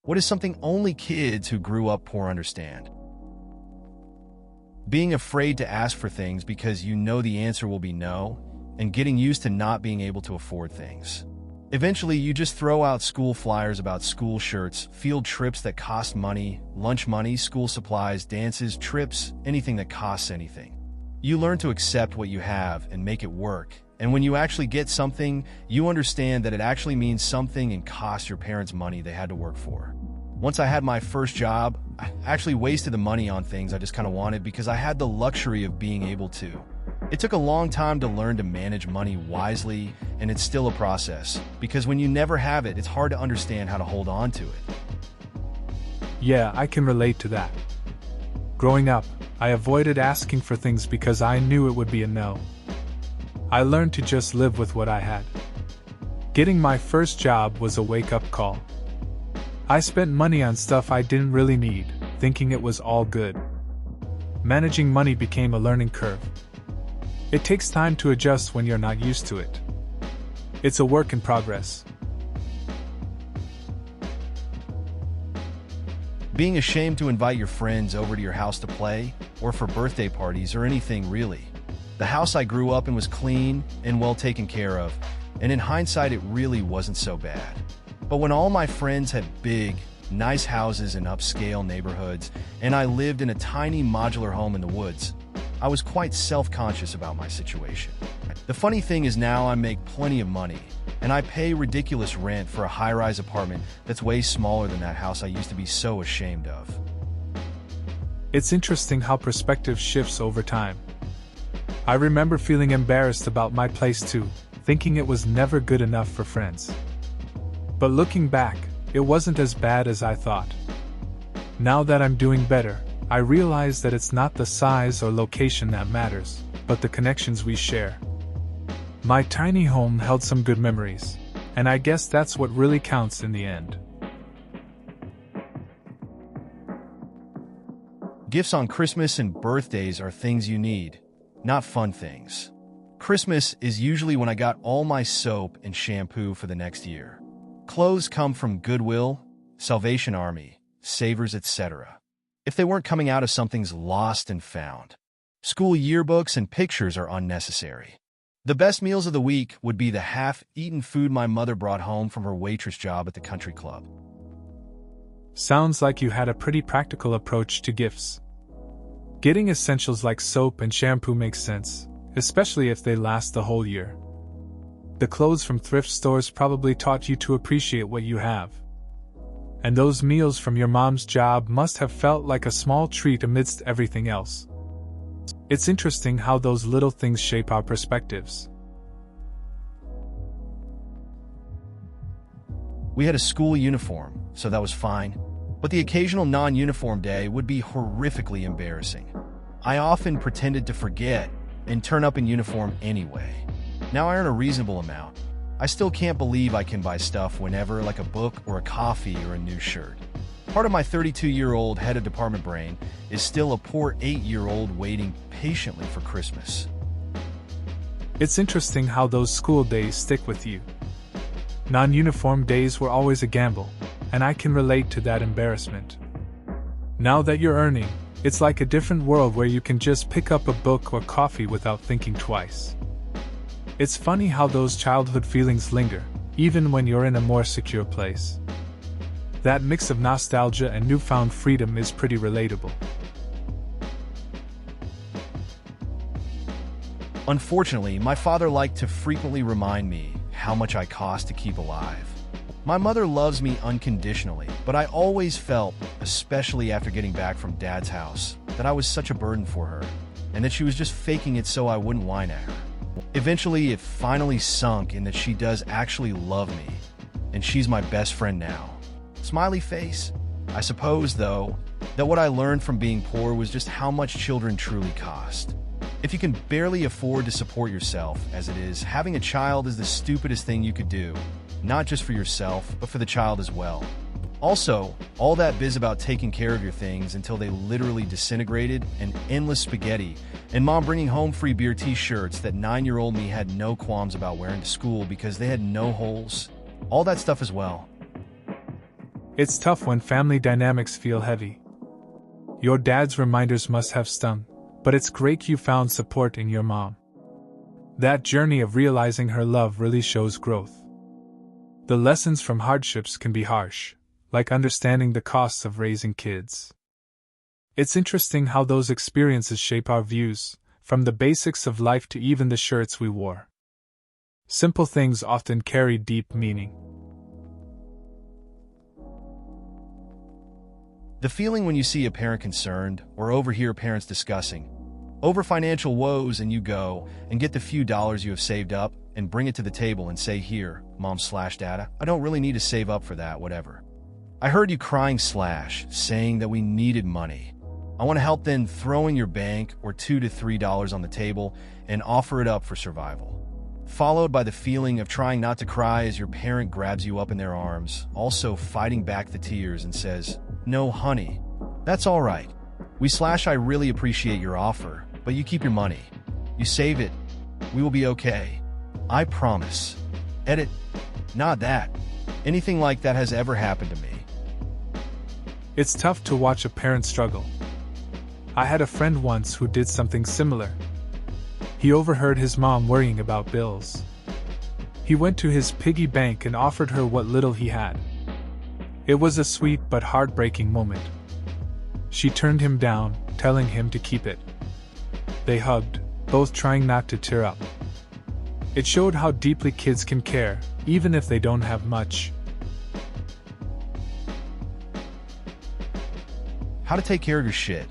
What is something only kids who grew up poor understand? Being afraid to ask for things because you know the answer will be no, and getting used to not being able to afford things. Eventually, you just throw out school flyers about school shirts, field trips that cost money, lunch money, school supplies, dances, trips, anything that costs anything. You learn to accept what you have and make it work, and when you actually get something, you understand that it actually means something and costs your parents money they had to work for. Once I had my first job, I actually wasted the money on things I just kind of wanted because I had the luxury of being able to. It took a long time to learn to manage money wisely, and it's still a process, because when you never have it, it's hard to understand how to hold on to it. Yeah, I can relate to that. Growing up, I avoided asking for things because I knew it would be a no. I learned to just live with what I had. Getting my first job was a wake-up call. I spent money on stuff I didn't really need, thinking it was all good. Managing money became a learning curve. It takes time to adjust when you're not used to it. It's a work in progress. Being ashamed to invite your friends over to your house to play, or for birthday parties, or anything really. The house I grew up in was clean and well taken care of, and in hindsight it really wasn't so bad. But when all my friends had big, nice houses in upscale neighborhoods, and I lived in a tiny modular home in the woods, I was quite self-conscious about my situation. The funny thing is now I make plenty of money, and I pay ridiculous rent for a high-rise apartment that's way smaller than that house I used to be so ashamed of. It's interesting how perspective shifts over time. I remember feeling embarrassed about my place too, thinking it was never good enough for friends. But looking back, it wasn't as bad as I thought. Now that I'm doing better, I realize that it's not the size or location that matters, but the connections we share. My tiny home held some good memories, and I guess that's what really counts in the end. Gifts on Christmas and birthdays are things you need, not fun things. Christmas is usually when I got all my soap and shampoo for the next year. Clothes come from Goodwill, Salvation Army, Savers, etc. if they weren't coming out of something's lost and found. School yearbooks and pictures are unnecessary. The best meals of the week would be the half-eaten food my mother brought home from her waitress job at the country club. Sounds like you had a pretty practical approach to gifts. Getting essentials like soap and shampoo makes sense, especially if they last the whole year. The clothes from thrift stores probably taught you to appreciate what you have. And those meals from your mom's job must have felt like a small treat amidst everything else. It's interesting how those little things shape our perspectives. We had a school uniform, so that was fine, but the occasional non-uniform day would be horrifically embarrassing. I often pretended to forget and turn up in uniform anyway. Now I earn a reasonable amount. I still can't believe I can buy stuff whenever, like a book or a coffee or a new shirt. Part of my 32-year-old head of department brain is still a poor 8-year-old waiting patiently for Christmas. It's interesting how those school days stick with you. Non-uniform days were always a gamble, and I can relate to that embarrassment. Now that you're earning, it's like a different world where you can just pick up a book or coffee without thinking twice. It's funny how those childhood feelings linger, even when you're in a more secure place. That mix of nostalgia and newfound freedom is pretty relatable. Unfortunately, my father liked to frequently remind me how much I cost to keep alive. My mother loves me unconditionally, but I always felt, especially after getting back from Dad's house, that I was such a burden for her, and that she was just faking it so I wouldn't whine at her. Eventually, it finally sunk in that she does actually love me, and she's my best friend now. Smiley face. I suppose, though, that what I learned from being poor was just how much children truly cost. If you can barely afford to support yourself, as it is, having a child is the stupidest thing you could do, not just for yourself, but for the child as well. Also, all that biz about taking care of your things until they literally disintegrated, and endless spaghetti, and mom bringing home free beer t-shirts that 9-year-old me had no qualms about wearing to school because they had no holes. All that stuff as well. It's tough when family dynamics feel heavy. Your dad's reminders must have stung, but it's great you found support in your mom. That journey of realizing her love really shows growth. The lessons from hardships can be harsh, like understanding the costs of raising kids. It's interesting how those experiences shape our views, from the basics of life to even the shirts we wore. Simple things often carry deep meaning. The feeling when you see a parent concerned or overhear parents discussing over financial woes and you go and get the few dollars you have saved up and bring it to the table and say, "Here, Mom/Dada, I don't really need to save up for that, whatever. I heard you crying/, saying that we needed money. I want to help, then throwing your bank or $2 to $3 on the table and offer it up for survival." Followed by the feeling of trying not to cry as your parent grabs you up in their arms, also fighting back the tears and says, "No, honey, that's all right. I really appreciate your offer, but you keep your money. You save it. We will be okay. I promise." Edit. Not that. Anything like that has ever happened to me. It's tough to watch a parent struggle. I had a friend once who did something similar. He overheard his mom worrying about bills. He went to his piggy bank and offered her what little he had. It was a sweet but heartbreaking moment. She turned him down, telling him to keep it. They hugged, both trying not to tear up. It showed how deeply kids can care, even if they don't have much. How to take care of your shit.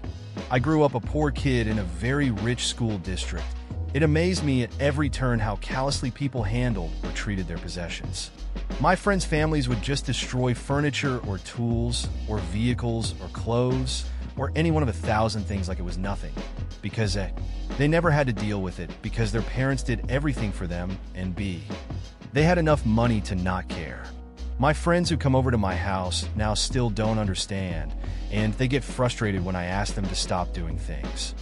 I grew up a poor kid in a very rich school district. It amazed me at every turn how callously people handled or treated their possessions. My friends' families would just destroy furniture or tools or vehicles or clothes or any one of 1,000 things like it was nothing, because they never had to deal with it because their parents did everything for them, and B, they had enough money to not care. My friends who come over to my house now still don't understand, and they get frustrated when I ask them to stop doing things.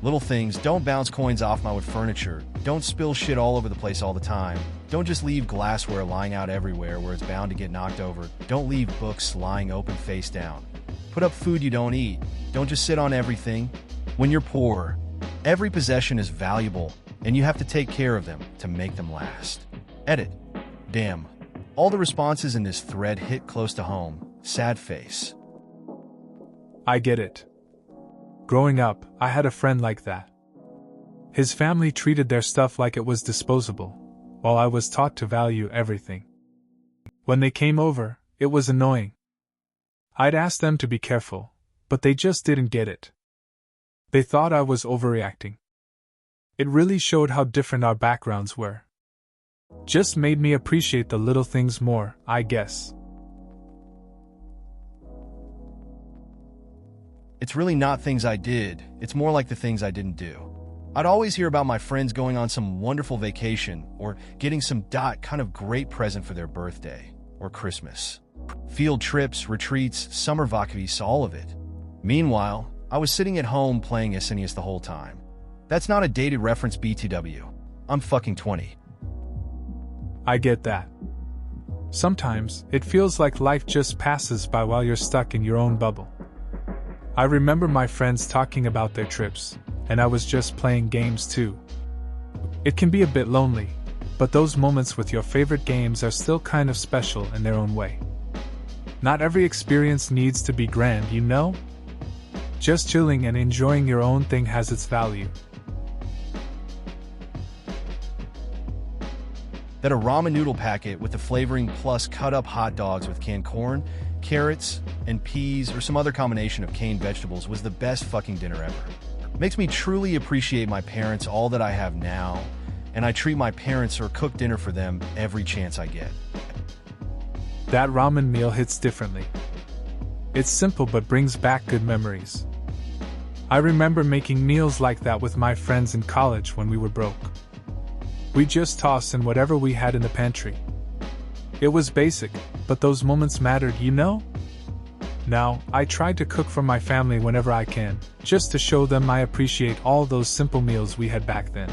Little things: don't bounce coins off my wood furniture, don't spill shit all over the place all the time, don't just leave glassware lying out everywhere where it's bound to get knocked over, don't leave books lying open face down, put up food you don't eat, don't just sit on everything. When you're poor, every possession is valuable, and you have to take care of them to make them last. Edit. Damn. All the responses in this thread hit close to home. Sad face. I get it. Growing up, I had a friend like that. His family treated their stuff like it was disposable, while I was taught to value everything. When they came over, it was annoying. I'd ask them to be careful, but they just didn't get it. They thought I was overreacting. It really showed how different our backgrounds were. Just made me appreciate the little things more, I guess. It's really not things I did, it's more like the things I didn't do. I'd always hear about my friends going on some wonderful vacation or getting some kind of great present for their birthday or Christmas. Field trips, retreats, summer vacations, all of it. Meanwhile, I was sitting at home playing SNES the whole time. That's not a dated reference, BTW. I'm fucking 20. I get that. Sometimes, it feels like life just passes by while you're stuck in your own bubble. I remember my friends talking about their trips, and I was just playing games too. It can be a bit lonely, but those moments with your favorite games are still kind of special in their own way. Not every experience needs to be grand, you know? Just chilling and enjoying your own thing has its value. That a ramen noodle packet with the flavoring plus cut up hot dogs with canned corn, carrots, and peas or some other combination of canned vegetables was the best fucking dinner ever. Makes me truly appreciate my parents all that I have now, and I treat my parents or cook dinner for them every chance I get. That ramen meal hits differently. It's simple but brings back good memories. I remember making meals like that with my friends in college when we were broke. We just tossed in whatever we had in the pantry. It was basic, but those moments mattered, you know? Now, I try to cook for my family whenever I can, just to show them I appreciate all those simple meals we had back then.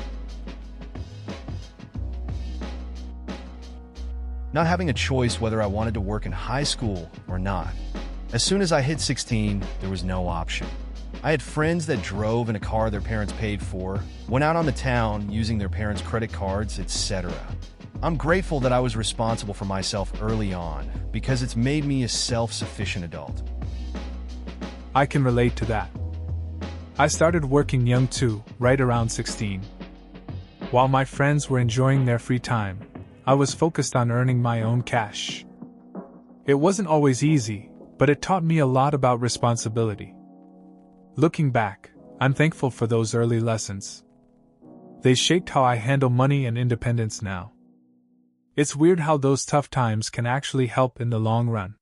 not having a choice whether I wanted to work in high school or not. As soon as I hit 16, there was no option. I had friends that drove in a car their parents paid for, went out on the town using their parents' credit cards, etc. I'm grateful that I was responsible for myself early on because it's made me a self-sufficient adult. I can relate to that. I started working young too, right around 16. While my friends were enjoying their free time, I was focused on earning my own cash. It wasn't always easy, but it taught me a lot about responsibility. Looking back, I'm thankful for those early lessons. They shaped how I handle money and independence now. It's weird how those tough times can actually help in the long run.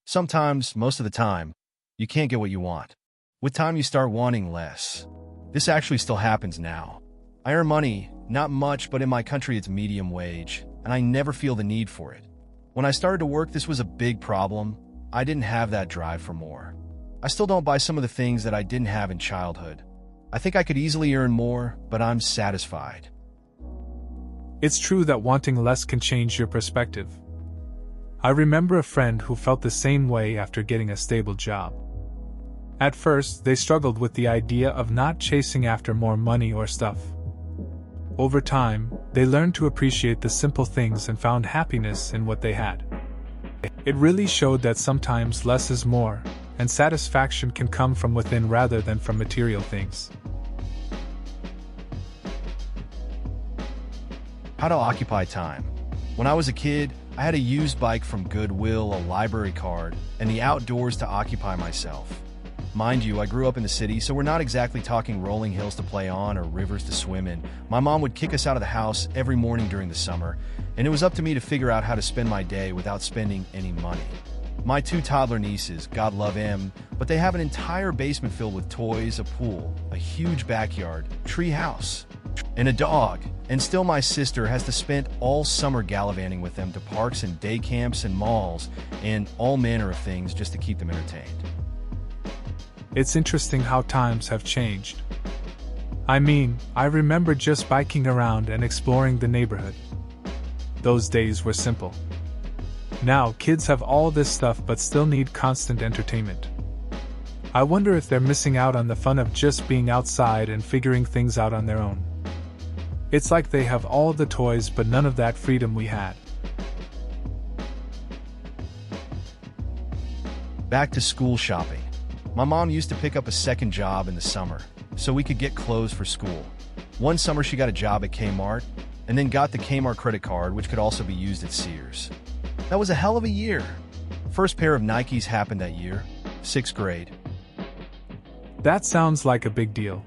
Sometimes, most of the time, you can't get what you want. With time, you start wanting less. This actually still happens now. I earn money, not much, but in my country it's medium wage, and I never feel the need for it. When I started to work, this was a big problem. I didn't have that drive for more. I still don't buy some of the things that I didn't have in childhood. I think I could easily earn more, but I'm satisfied. It's true that wanting less can change your perspective. I remember a friend who felt the same way after getting a stable job. At first, they struggled with the idea of not chasing after more money or stuff. Over time, they learned to appreciate the simple things and found happiness in what they had. It really showed that sometimes less is more, and satisfaction can come from within rather than from material things. How to occupy time. When I was a kid, I had a used bike from Goodwill, a library card, and the outdoors to occupy myself. Mind you, I grew up in the city, so we're not exactly talking rolling hills to play on or rivers to swim in. My mom would kick us out of the house every morning during the summer, and it was up to me to figure out how to spend my day without spending any money. My 2 toddler nieces, God love them, but they have an entire basement filled with toys, a pool, a huge backyard, tree house, and a dog. And still my sister has to spend all summer gallivanting with them to parks and day camps and malls and all manner of things just to keep them entertained. It's interesting how times have changed. I mean, I remember just biking around and exploring the neighborhood. Those days were simple. Now, kids have all this stuff but still need constant entertainment. I wonder if they're missing out on the fun of just being outside and figuring things out on their own. It's like they have all the toys but none of that freedom we had. Back to school shopping. My mom used to pick up a second job in the summer so we could get clothes for school. One summer she got a job at Kmart and then got the Kmart credit card, which could also be used at Sears. That was a hell of a year. First pair of Nikes happened that year, 6th grade. That sounds like a big deal.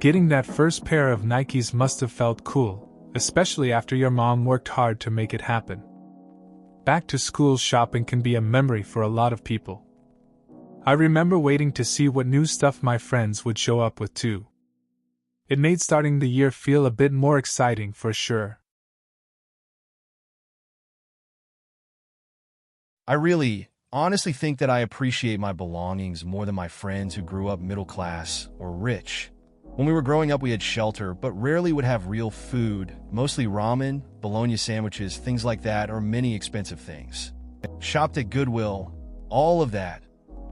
Getting that first pair of Nikes must have felt cool, especially after your mom worked hard to make it happen. Back to school shopping can be a memory for a lot of people. I remember waiting to see what new stuff my friends would show up with too. It made starting the year feel a bit more exciting for sure. I really, honestly think that I appreciate my belongings more than my friends who grew up middle class or rich. When we were growing up, we had shelter, but rarely would have real food, mostly ramen, bologna sandwiches, things like that, or many expensive things. Shopped at Goodwill, all of that.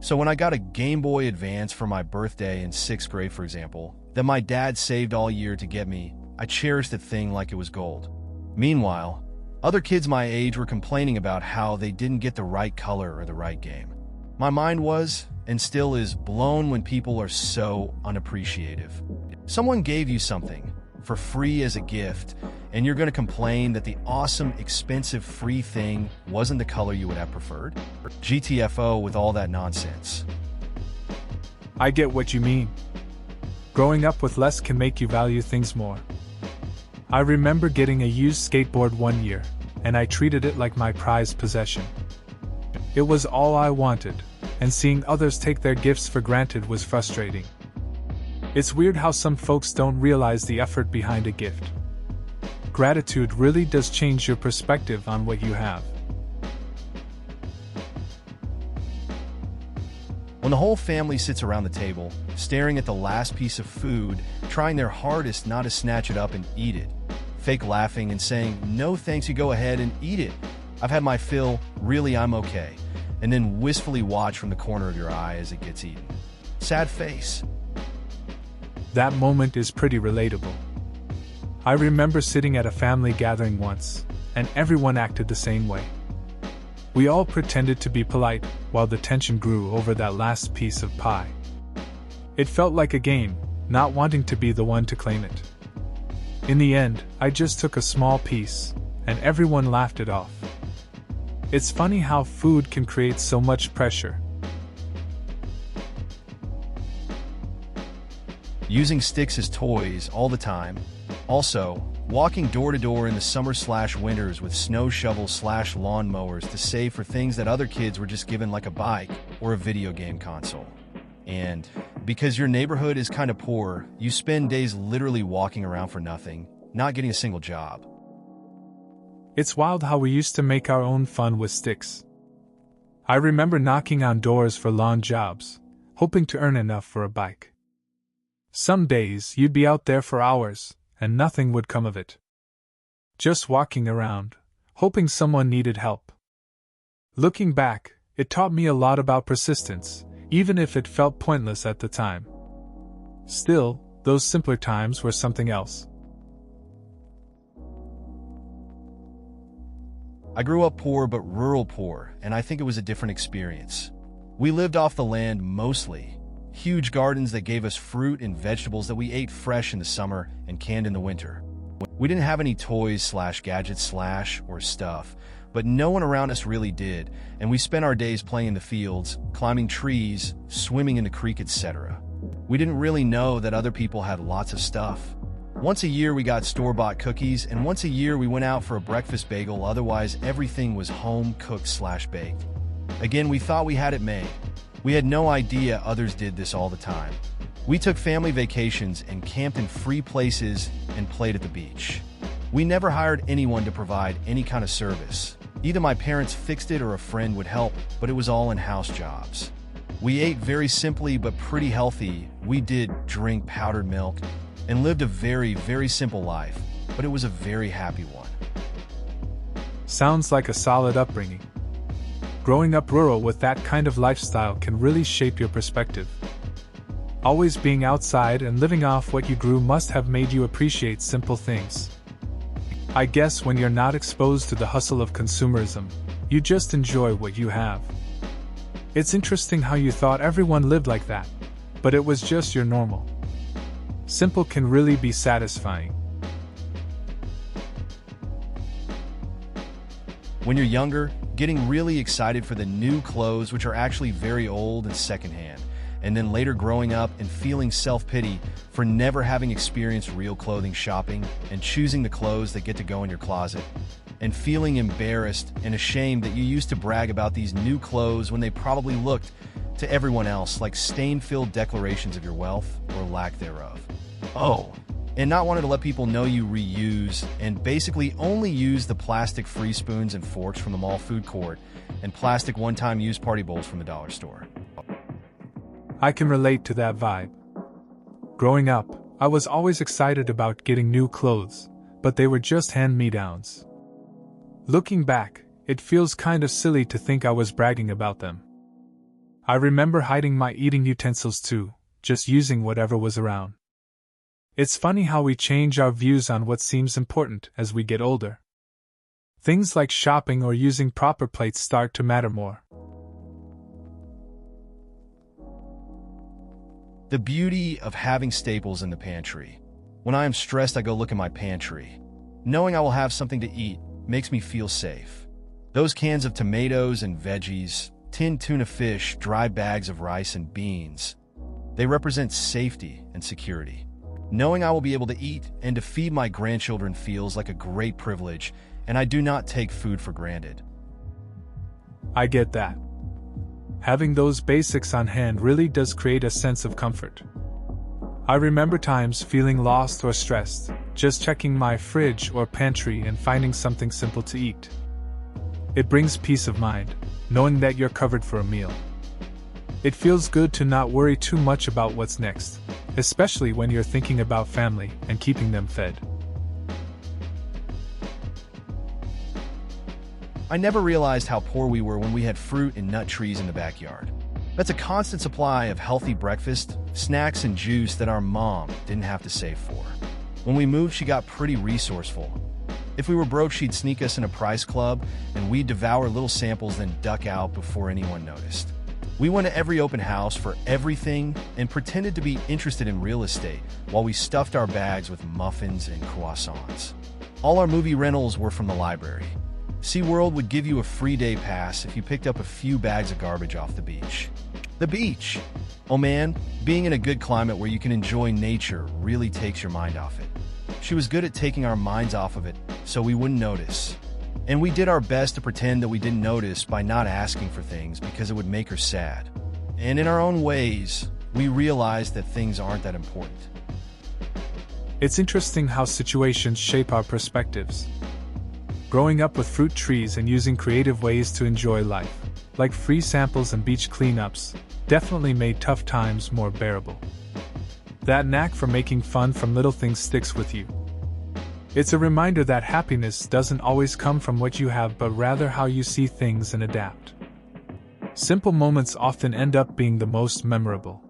So when I got a Game Boy Advance for my birthday in 6th grade, for example, that my dad saved all year to get me, I cherished the thing like it was gold. Meanwhile, other kids my age were complaining about how they didn't get the right color or the right game. My mind was, and still is, blown when people are so unappreciative. Someone gave you something for free as a gift, and you're going to complain that the awesome, expensive, free thing wasn't the color you would have preferred? GTFO with all that nonsense. I get what you mean. Growing up with less can make you value things more. I remember getting a used skateboard one year, and I treated it like my prized possession. It was all I wanted, and seeing others take their gifts for granted was frustrating. It's weird how some folks don't realize the effort behind a gift. Gratitude really does change your perspective on what you have. When When the whole family sits around the table, staring at the last piece of food, trying their hardest not to snatch it up and eat it, fake laughing and saying, "No thanks, you go ahead and eat it. I've had my fill, really I'm okay," and then wistfully watch from the corner of your eye as it gets eaten. Sad face. That moment is pretty relatable. I remember sitting at a family gathering once, and everyone acted the same way. We all pretended to be polite, while the tension grew over that last piece of pie. It felt like a game, not wanting to be the one to claim it. In the end, I just took a small piece, and everyone laughed it off. It's funny how food can create so much pressure. Using sticks as toys all the time. Also, walking door to door in the summer/winters with snow shovels/lawn mowers to save for things that other kids were just given, like a bike or a video game console. And because your neighborhood is kind of poor, you spend days literally walking around for nothing, not getting a single job. It's wild how we used to make our own fun with sticks. I remember knocking on doors for lawn jobs, hoping to earn enough for a bike. Some days you'd be out there for hours, and nothing would come of it. Just walking around, hoping someone needed help. Looking back, it taught me a lot about persistence, even if it felt pointless at the time. Still, those simpler times were something else. I grew up poor but rural poor, and I think it was a different experience. We lived off the land mostly. Huge gardens that gave us fruit and vegetables that we ate fresh in the summer and canned in the winter. We didn't have any toys/gadgets/ or stuff, but no one around us really did, and we spent our days playing in the fields, climbing trees, swimming in the creek, etc. We didn't really know that other people had lots of stuff. Once a year we got store-bought cookies, and once a year we went out for a breakfast bagel. Otherwise everything was home-cooked/baked. Again, we thought we had it made. We had no idea others did this all the time. We took family vacations and camped in free places and played at the beach. We never hired anyone to provide any kind of service. Either my parents fixed it or a friend would help, but it was all in-house jobs. We ate very simply but pretty healthy. We did drink powdered milk and lived a very, very simple life, but it was a very happy one. Sounds like a solid upbringing. Growing up rural with that kind of lifestyle can really shape your perspective. Always being outside and living off what you grew must have made you appreciate simple things. I guess when you're not exposed to the hustle of consumerism, you just enjoy what you have. It's interesting how you thought everyone lived like that, but it was just your normal. Simple can really be satisfying. When you're younger, getting really excited for the new clothes, which are actually very old and secondhand, and then later growing up and feeling self-pity for never having experienced real clothing shopping and choosing the clothes that get to go in your closet, and feeling embarrassed and ashamed that you used to brag about these new clothes when they probably looked to everyone else like stain-filled declarations of your wealth or lack thereof. Oh, and not wanting to let people know you reuse and basically only use the plastic-free spoons and forks from the mall food court and plastic one-time use party bowls from the dollar store. I can relate to that vibe. Growing up, I was always excited about getting new clothes, but they were just hand-me-downs. Looking back, it feels kind of silly to think I was bragging about them. I remember hiding my eating utensils too, just using whatever was around. It's funny how we change our views on what seems important as we get older. Things like shopping or using proper plates start to matter more. The beauty of having staples in the pantry. When I am stressed, I go look in my pantry. Knowing I will have something to eat makes me feel safe. Those cans of tomatoes and veggies, tinned tuna fish, dry bags of rice and beans, they represent safety and security. Knowing I will be able to eat and to feed my grandchildren feels like a great privilege, and I do not take food for granted. I get that. Having those basics on hand really does create a sense of comfort. I remember times feeling lost or stressed, just checking my fridge or pantry and finding something simple to eat. It brings peace of mind, knowing that you're covered for a meal. It feels good to not worry too much about what's next, especially when you're thinking about family and keeping them fed. I never realized how poor we were when we had fruit and nut trees in the backyard. That's a constant supply of healthy breakfast, snacks, and juice that our mom didn't have to save for. When we moved, she got pretty resourceful. If we were broke, she'd sneak us in a price club, and we'd devour little samples, then duck out before anyone noticed. We went to every open house for everything and pretended to be interested in real estate while we stuffed our bags with muffins and croissants. All our movie rentals were from the library. SeaWorld would give you a free day pass if you picked up a few bags of garbage off the beach. The beach! Oh man, being in a good climate where you can enjoy nature really takes your mind off it. She was good at taking our minds off of it so we wouldn't notice. And we did our best to pretend that we didn't notice by not asking for things because it would make her sad. And in our own ways, we realized that things aren't that important. It's interesting how situations shape our perspectives. Growing up with fruit trees and using creative ways to enjoy life, like free samples and beach cleanups, definitely made tough times more bearable. That knack for making fun from little things sticks with you. It's a reminder that happiness doesn't always come from what you have, but rather how you see things and adapt. Simple moments often end up being the most memorable.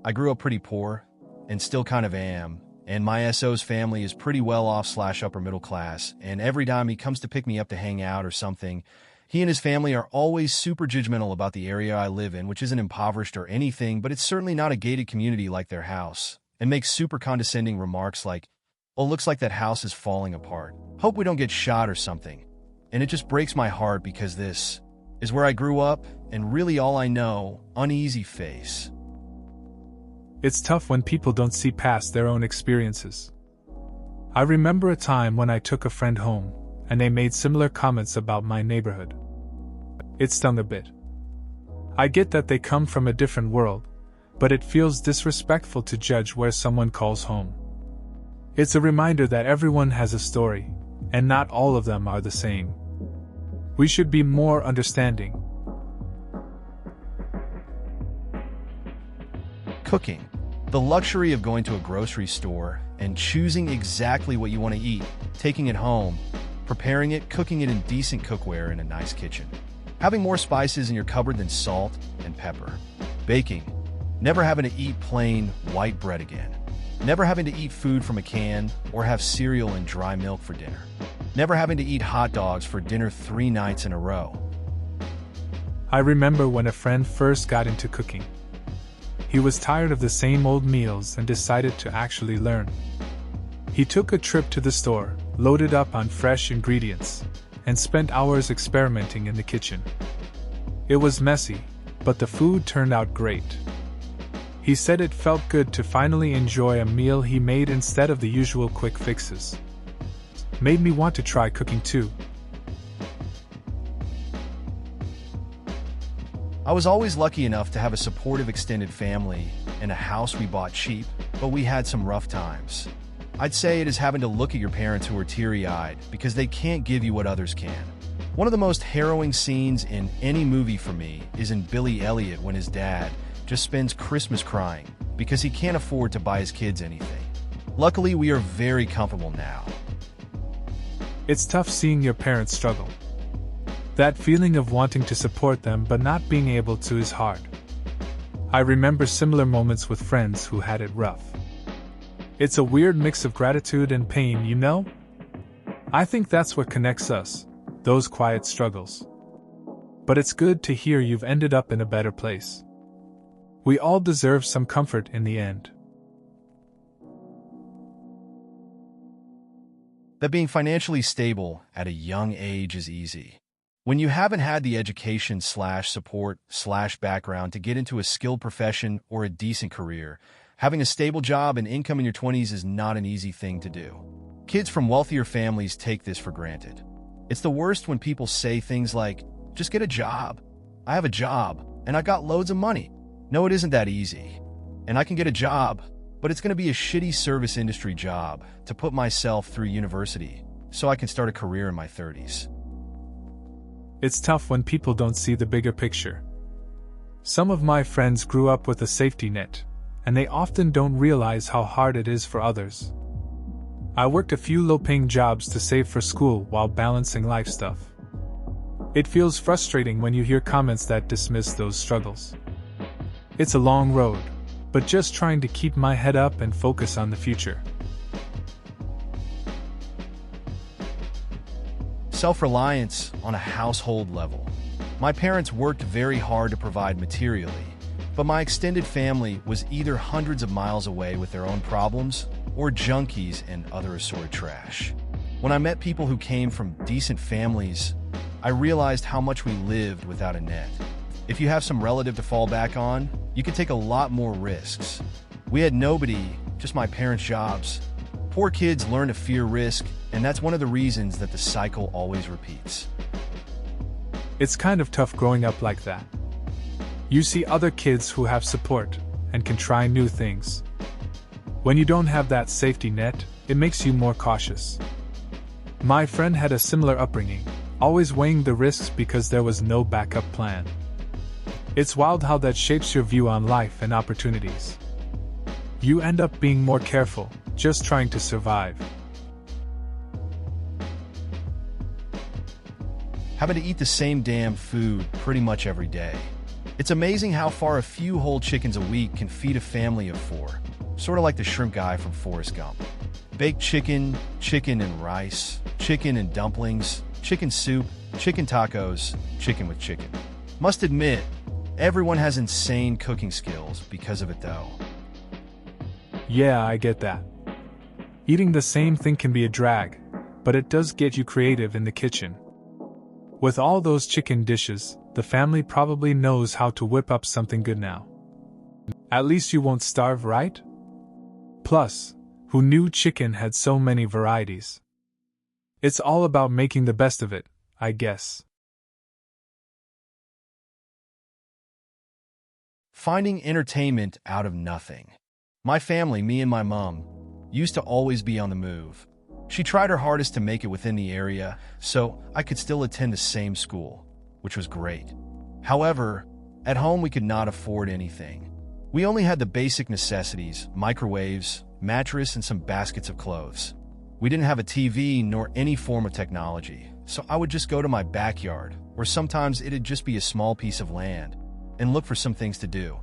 I grew up pretty poor, and still kind of am, and my SO's family is pretty well off / upper middle class, and every time he comes to pick me up to hang out or something, he and his family are always super judgmental about the area I live in, which isn't impoverished or anything, but it's certainly not a gated community like their house, and makes super condescending remarks like, "Oh, looks like that house is falling apart. Hope we don't get shot or something." And it just breaks my heart because this is where I grew up, and really all I know, uneasy face. It's tough when people don't see past their own experiences. I remember a time when I took a friend home, and they made similar comments about my neighborhood. It stung a bit. I get that they come from a different world, but it feels disrespectful to judge where someone calls home. It's a reminder that everyone has a story, and not all of them are the same. We should be more understanding. Cooking. The luxury of going to a grocery store and choosing exactly what you want to eat, taking it home, preparing it, cooking it in decent cookware in a nice kitchen. Having more spices in your cupboard than salt and pepper. Baking. Never having to eat plain white bread again. Never having to eat food from a can or have cereal and dry milk for dinner. Never having to eat hot dogs for dinner 3 nights in a row. I remember when a friend first got into cooking. He was tired of the same old meals and decided to actually learn. He took a trip to the store, loaded up on fresh ingredients, and spent hours experimenting in the kitchen. It was messy, but the food turned out great. He said it felt good to finally enjoy a meal he made instead of the usual quick fixes. Made me want to try cooking too. I was always lucky enough to have a supportive extended family and a house we bought cheap, but we had some rough times. I'd say it is having to look at your parents who are teary-eyed because they can't give you what others can. One of the most harrowing scenes in any movie for me is in Billy Elliot when his dad just spends Christmas crying because he can't afford to buy his kids anything. Luckily, we are very comfortable now. It's tough seeing your parents struggle. That feeling of wanting to support them but not being able to is hard. I remember similar moments with friends who had it rough. It's a weird mix of gratitude and pain, you know? I think that's what connects us, those quiet struggles. But it's good to hear you've ended up in a better place. We all deserve some comfort in the end. That being financially stable at a young age is easy. When you haven't had the education / support / background to get into a skilled profession or a decent career, having a stable job and income in your 20s is not an easy thing to do. Kids from wealthier families take this for granted. It's the worst when people say things like, "Just get a job. I have a job, and I got loads of money." No, it isn't that easy. And I can get a job, but it's going to be a shitty service industry job to put myself through university so I can start a career in my 30s. It's tough when people don't see the bigger picture. Some of my friends grew up with a safety net, and they often don't realize how hard it is for others. I worked a few low-paying jobs to save for school while balancing life stuff. It feels frustrating when you hear comments that dismiss those struggles. It's a long road, but just trying to keep my head up and focus on the future. Self-reliance on a household level. My parents worked very hard to provide materially, but my extended family was either hundreds of miles away with their own problems or junkies and other assorted trash. When I met people who came from decent families, I realized how much we lived without a net. If you have some relative to fall back on, you can take a lot more risks. We had nobody, just my parents' jobs. Poor kids learn to fear risk, and that's one of the reasons that the cycle always repeats. It's kind of tough growing up like that. You see other kids who have support and can try new things. When you don't have that safety net, it makes you more cautious. My friend had a similar upbringing, always weighing the risks because there was no backup plan. It's wild how that shapes your view on life and opportunities. You end up being more careful, just trying to survive. Having to eat the same damn food pretty much every day. It's amazing how far a few whole chickens a week can feed a family of 4. Sort of like the shrimp guy from Forrest Gump. Baked chicken, chicken and rice, chicken and dumplings, chicken soup, chicken tacos, chicken with chicken. Must admit, everyone has insane cooking skills because of it though. Yeah, I get that. Eating the same thing can be a drag, but it does get you creative in the kitchen. With all those chicken dishes, the family probably knows how to whip up something good now. At least you won't starve, right? Plus, who knew chicken had so many varieties? It's all about making the best of it, I guess. Finding entertainment out of nothing. My family, me and my mom, used to always be on the move. She tried her hardest to make it within the area, so I could still attend the same school, which was great. However, at home we could not afford anything. We only had the basic necessities, microwaves, mattress, and some baskets of clothes. We didn't have a TV nor any form of technology, so I would just go to my backyard, or sometimes it'd just be a small piece of land, and look for some things to do.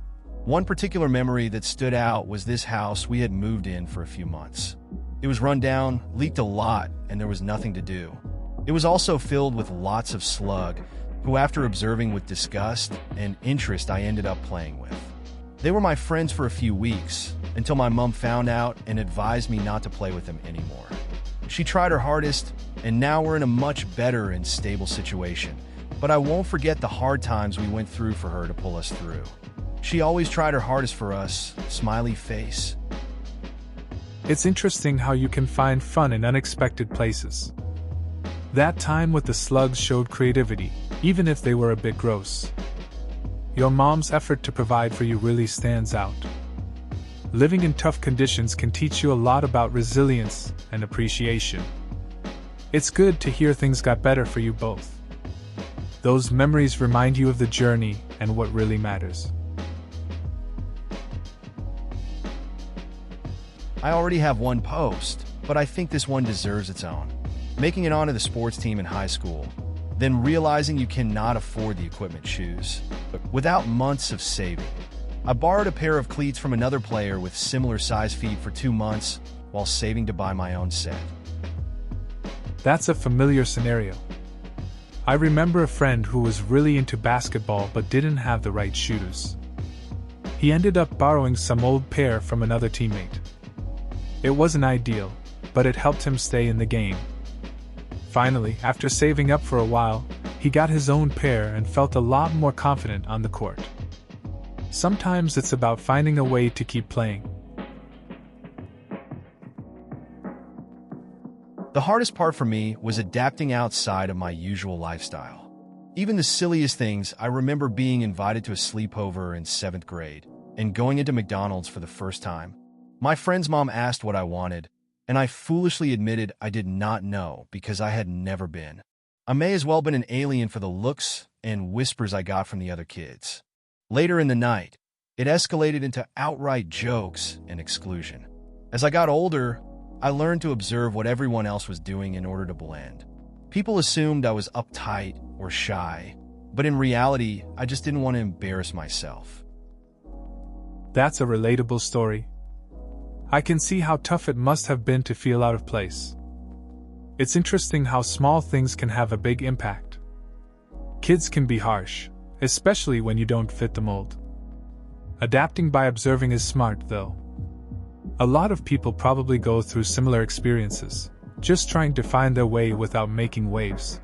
One particular memory that stood out was this house we had moved in for a few months. It was run down, leaked a lot, and there was nothing to do. It was also filled with lots of slug, who after observing with disgust and interest I ended up playing with. They were my friends for a few weeks, until my mom found out and advised me not to play with them anymore. She tried her hardest, and now we're in a much better and stable situation, but I won't forget the hard times we went through for her to pull us through. She always tried her hardest for us, smiley face. It's interesting how you can find fun in unexpected places. That time with the slugs showed creativity, even if they were a bit gross. Your mom's effort to provide for you really stands out. Living in tough conditions can teach you a lot about resilience and appreciation. It's good to hear things got better for you both. Those memories remind you of the journey and what really matters. I already have one post, but I think this one deserves its own. Making it onto the sports team in high school, then realizing you cannot afford the equipment shoes. Without months of saving, I borrowed a pair of cleats from another player with similar size feet for 2 months while saving to buy my own set. That's a familiar scenario. I remember a friend who was really into basketball but didn't have the right shoes. He ended up borrowing some old pair from another teammate. It wasn't ideal, but it helped him stay in the game. Finally, after saving up for a while, he got his own pair and felt a lot more confident on the court. Sometimes it's about finding a way to keep playing. The hardest part for me was adapting outside of my usual lifestyle. Even the silliest things, I remember being invited to a sleepover in 7th grade and going into McDonald's for the first time. My friend's mom asked what I wanted, and I foolishly admitted I did not know because I had never been. I may as well have been an alien for the looks and whispers I got from the other kids. Later in the night, it escalated into outright jokes and exclusion. As I got older, I learned to observe what everyone else was doing in order to blend. People assumed I was uptight or shy, but in reality, I just didn't want to embarrass myself. That's a relatable story. I can see how tough it must have been to feel out of place. It's interesting how small things can have a big impact. Kids can be harsh, especially when you don't fit the mold. Adapting by observing is smart, though. A lot of people probably go through similar experiences, just trying to find their way without making waves.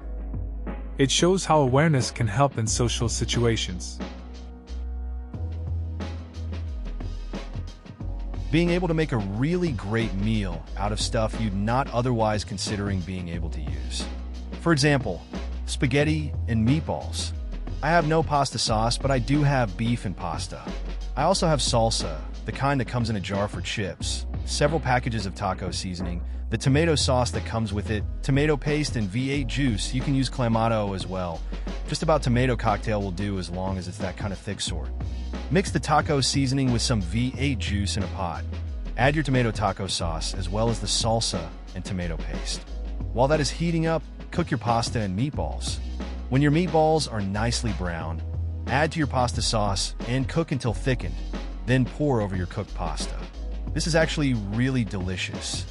It shows how awareness can help in social situations. Being able to make a really great meal out of stuff you'd not otherwise considering being able to use. For example, spaghetti and meatballs. I have no pasta sauce, but I do have beef and pasta. I also have salsa, the kind that comes in a jar for chips, several packages of taco seasoning, the tomato sauce that comes with it, tomato paste, and V8 juice. You can use clamato as well. Just about tomato cocktail will do as long as it's that kind of thick sort. Mix the taco seasoning with some V8 juice in a pot. Add your tomato taco sauce as well as the salsa and tomato paste. While that is heating up, cook your pasta and meatballs. When your meatballs are nicely brown, add to your pasta sauce and cook until thickened, then pour over your cooked pasta. This is actually really delicious.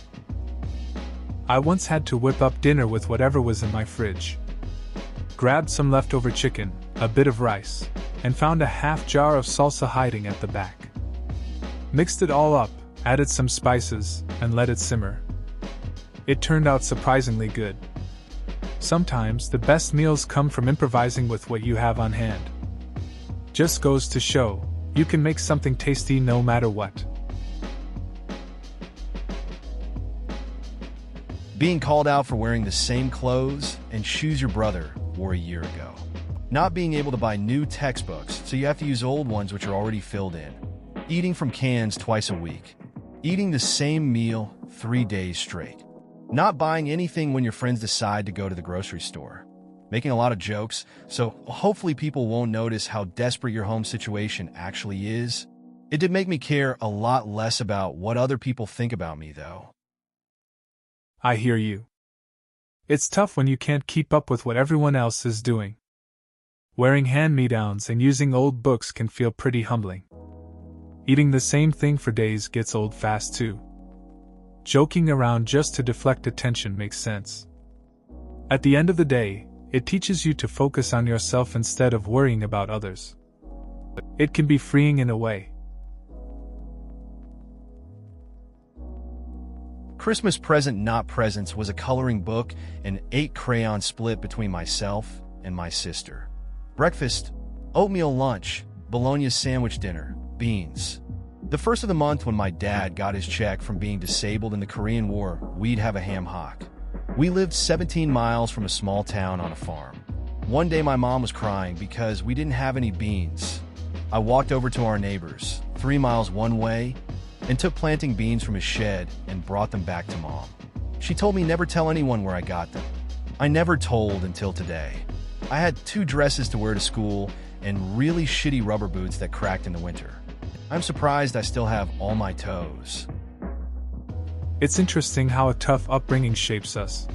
I once had to whip up dinner with whatever was in my fridge. Grabbed some leftover chicken, a bit of rice, and found a half jar of salsa hiding at the back. Mixed it all up, added some spices, and let it simmer. It turned out surprisingly good. Sometimes the best meals come from improvising with what you have on hand. Just goes to show, you can make something tasty no matter what. Being called out for wearing the same clothes and shoes your brother wore a year ago. Not being able to buy new textbooks, so you have to use old ones which are already filled in. Eating from cans twice a week. Eating the same meal 3 days straight. Not buying anything when your friends decide to go to the grocery store. Making a lot of jokes, so hopefully people won't notice how desperate your home situation actually is. It did make me care a lot less about what other people think about me, though. I hear you. It's tough when you can't keep up with what everyone else is doing. Wearing hand-me-downs and using old books can feel pretty humbling. Eating the same thing for days gets old fast too. Joking around just to deflect attention makes sense. At the end of the day, it teaches you to focus on yourself instead of worrying about others. It can be freeing in a way. Christmas present not presents was a coloring book and 8 crayons split between myself and my sister. Breakfast, oatmeal lunch, bologna sandwich dinner, beans. The first of the month when my dad got his check from being disabled in the Korean War, we'd have a ham hock. We lived 17 miles from a small town on a farm. One day my mom was crying because we didn't have any beans. I walked over to our neighbors, 3 miles one way, and took planting beans from his shed and brought them back to Mom. She told me never tell anyone where I got them. I never told until today. I had 2 dresses to wear to school and really shitty rubber boots that cracked in the winter. I'm surprised I still have all my toes. It's interesting how a tough upbringing shapes us.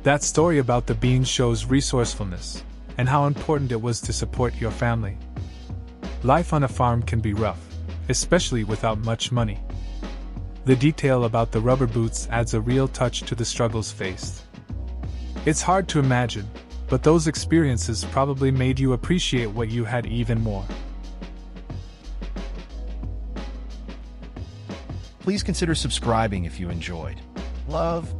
That story about the beans shows resourcefulness, and how important it was to support your family. Life on a farm can be rough, especially without much money. The detail about the rubber boots adds a real touch to the struggles faced. It's hard to imagine, but those experiences probably made you appreciate what you had even more. Please consider subscribing if you enjoyed. Love.